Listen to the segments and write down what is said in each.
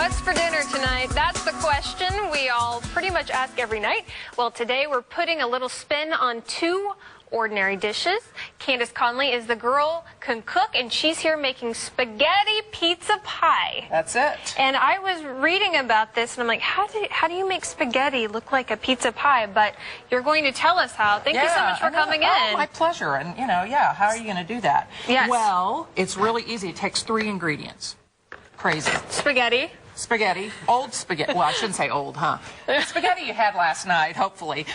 What's for dinner tonight? That's the question we all pretty much ask every night. Well, today we're putting a little spin on two ordinary dishes. Candace Conley is the girl can cook, and she's here making spaghetti pizza pie. That's it. And I was reading about this, and I'm like, how do you make spaghetti look like a pizza pie? But you're going to tell us how. Thank you so much for coming in. Oh, my pleasure. And, how are you going to do that? Yes. Well, it's really easy. It takes 3 ingredients. Crazy. Spaghetti. Spaghetti. Old spaghetti. Well, I shouldn't say old, huh? Spaghetti you had last night, hopefully.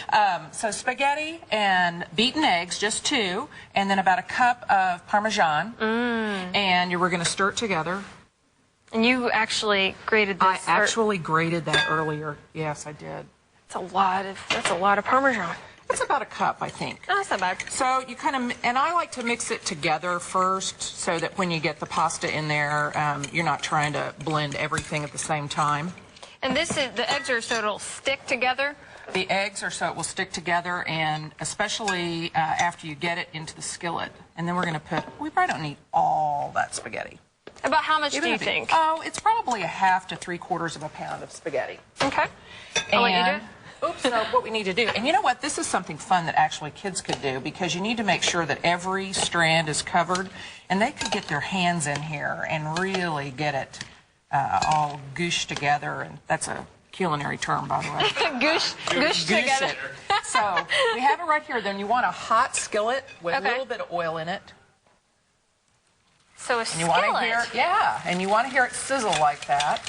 So spaghetti and beaten eggs, just 2, and then about a cup of Parmesan. And we're going to stir it together. And you actually grated this. I actually grated that earlier. Yes, I did. That's a lot of Parmesan. It's about a cup, I think. Oh, that's not bad. So you kind of, and I like to mix it together first so that when you get the pasta in there, you're not trying to blend everything at the same time. And the eggs are so it'll stick together? The eggs are so it will stick together, and especially after you get it into the skillet. And then we're going to we probably don't need all that spaghetti. About how much do you think? Oh, it's probably a half to 3/4 of a pound of spaghetti. Okay. I'll let you do it. Oops, so what we need to do, and you know what, this is something fun that actually kids could do, because you need to make sure that every strand is covered, and they could get their hands in here and really get it all gooshed together, and that's a culinary term, by the way. Goosh together. So we have it right here. Then you want a hot skillet with a little bit of oil in it. So a skillet. And you want to hear it sizzle like that.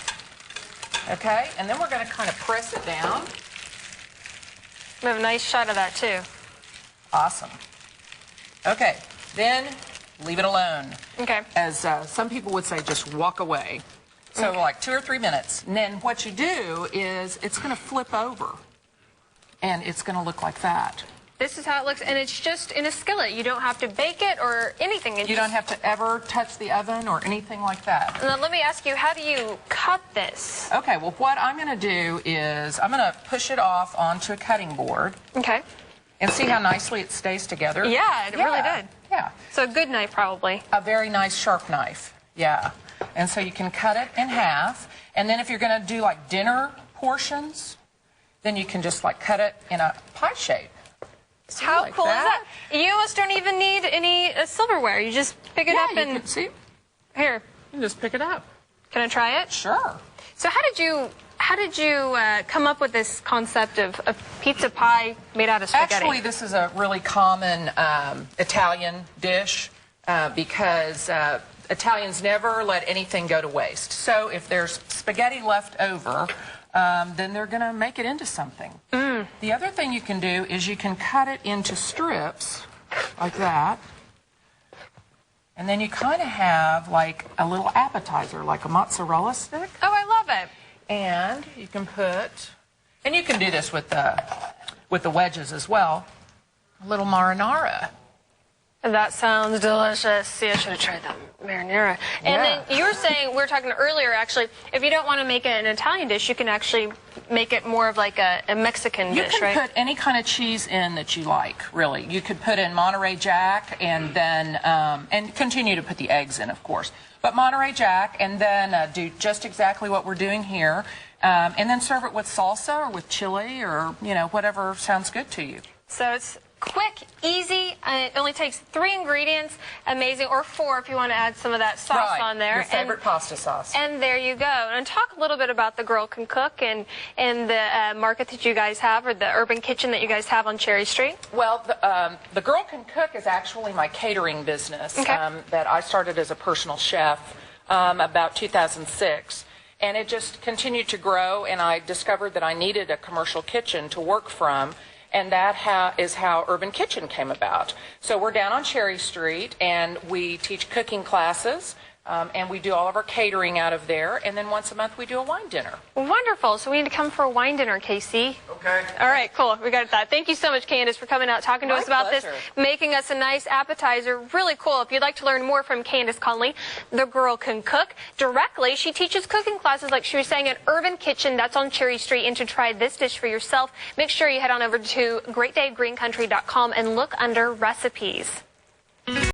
Okay, and then we're going to kind of press it down. We have a nice shot of that, too. Awesome. Okay, then leave it alone. Okay. As some people would say, just walk away. So like 2 or 3 minutes. And then what you do is it's going to flip over, and it's going to look like that. This is how it looks, and it's just in a skillet. You don't have to bake it or anything. You don't have to ever touch the oven or anything like that. Now, let me ask you, how do you cut this? Okay, well, what I'm going to do is I'm going to push it off onto a cutting board. Okay. And see how nicely it stays together? Yeah, it really did. Yeah. So a good knife, probably. A very nice sharp knife, yeah. And so you can cut it in half, and then if you're going to do like dinner portions, then you can just like cut it in a pie shape. How cool is that? You almost don't even need any silverware. You just pick it up and... you can see. Here. You just pick it up. Can I try it? Sure. So how did you come up with this concept of a pizza pie made out of spaghetti? Actually, this is a really common Italian dish because Italians never let anything go to waste. So if there's spaghetti left over, then they're going to make it into something. The other thing you can do is you can cut it into strips like that. And then you kind of have like a little appetizer, like a mozzarella stick. Oh, I love it. And you can and you can do this with the wedges as well, a little marinara. That sounds delicious. See, I should have tried that marinara. And then you were saying, we were talking earlier, actually, if you don't want to make it an Italian dish, you can actually make it more of like a Mexican dish, right? You can put any kind of cheese in that you like, really. You could put in Monterey Jack and then, and continue to put the eggs in, of course. But Monterey Jack, and then do just exactly what we're doing here, and then serve it with salsa or with chili or, whatever sounds good to you. So it's quick, easy, and it only takes 3 ingredients. Amazing, or 4 if you want to add some of that sauce on there. Your favorite pasta sauce. And there you go. And talk a little bit about the Girl Can Cook and the market that you guys have, or the urban kitchen that you guys have on Cherry Street. Well, the Girl Can Cook is actually my catering business that I started as a personal chef about 2006. And it just continued to grow, and I discovered that I needed a commercial kitchen to work from. And that is how Urban Kitchen came about. So we're down on Cherry Street, and we teach cooking classes, and we do all of our catering out of there. And then once a month, we do a wine dinner. Wonderful. So we need to come for a wine dinner, Casey. Okay. All right, cool. We got that. Thank you so much, Candace, for coming out, talking to us about this, making us a nice appetizer. Really cool. If you'd like to learn more from Candace Conley, the Girl Can Cook, directly, she teaches cooking classes, like she was saying, at Urban Kitchen. That's on Cherry Street. And to try this dish for yourself, make sure you head on over to greatdaygreencountry.com and look under recipes.